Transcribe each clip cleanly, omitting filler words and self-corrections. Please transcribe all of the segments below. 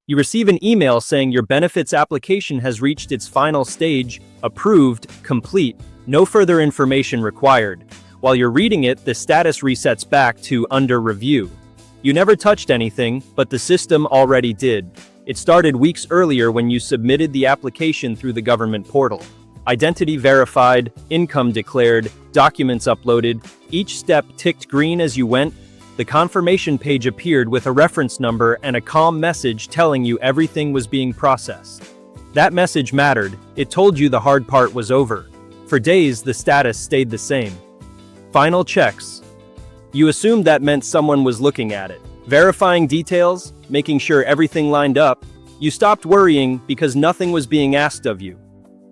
You receive an email saying your benefits application has reached its final stage, approved, complete, no further information required. While you're reading it, the status resets back to under review. You never touched anything, but the system already did. It started weeks earlier when you submitted the application through the government portal. Identity verified, income declared, documents uploaded, each step ticked green as you went. The confirmation page appeared with a reference number and a calm message telling you everything was being processed. That message mattered. It told you the hard part was over. For days, the status stayed the same. Final checks. You assumed that meant someone was looking at it, verifying details, making sure everything lined up. You stopped worrying because nothing was being asked of you.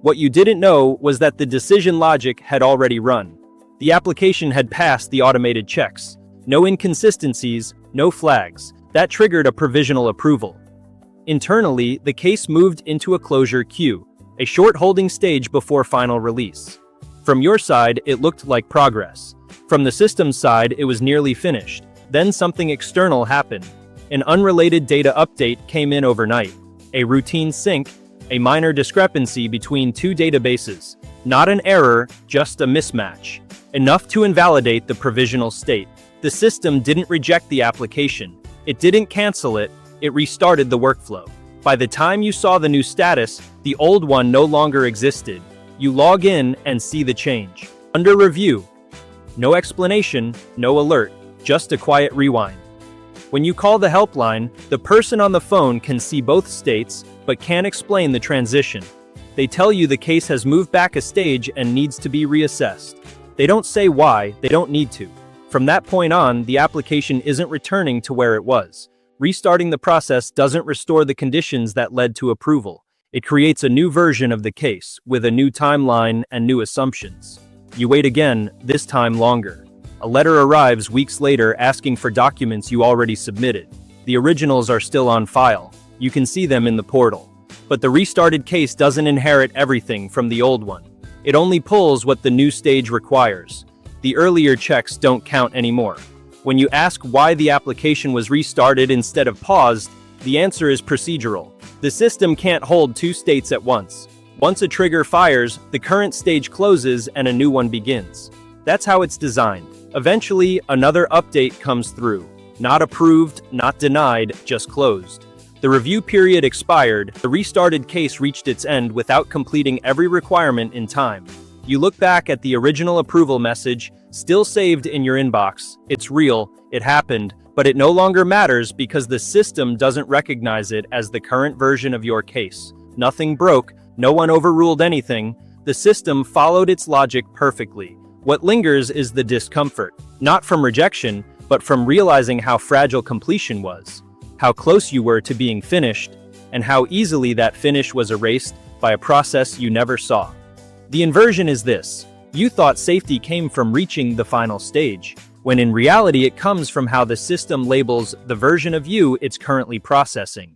What you didn't know was that the decision logic had already run. The application had passed the automated checks. No inconsistencies, no flags. That triggered a provisional approval. Internally, the case moved into a closure queue, a short holding stage before final release. From your side, it looked like progress. From the system's side, it was nearly finished. Then something external happened. An unrelated data update came in overnight. A routine sync, a minor discrepancy between two databases. Not an error, just a mismatch. Enough to invalidate the provisional state. The system didn't reject the application. It didn't cancel it, it restarted the workflow. By the time you saw the new status, the old one no longer existed. You log in and see the change. Under review. No explanation, no alert, just a quiet rewind. When you call the helpline, the person on the phone can see both states, but can't explain the transition. They tell you the case has moved back a stage and needs to be reassessed. They don't say why, they don't need to. From that point on, the application isn't returning to where it was. Restarting the process doesn't restore the conditions that led to approval. It creates a new version of the case, with a new timeline and new assumptions. You wait again, this time longer. A letter arrives weeks later asking for documents you already submitted. The originals are still on file. You can see them in the portal. But the restarted case doesn't inherit everything from the old one. It only pulls what the new stage requires. The earlier checks don't count anymore. When you ask why the application was restarted instead of paused, the answer is procedural. The system can't hold two states at once. Once a trigger fires, the current stage closes and a new one begins. That's how it's designed. Eventually, another update comes through. Not approved, not denied, just closed. The review period expired, the restarted case reached its end without completing every requirement in time. You look back at the original approval message, still saved in your inbox. It's real, it happened, but it no longer matters because the system doesn't recognize it as the current version of your case. Nothing broke, no one overruled anything. The system followed its logic perfectly. What lingers is the discomfort, not from rejection, but from realizing how fragile completion was, how close you were to being finished, and how easily that finish was erased by a process you never saw. The inversion is this. You thought safety came from reaching the final stage, when in reality it comes from how the system labels the version of you it's currently processing.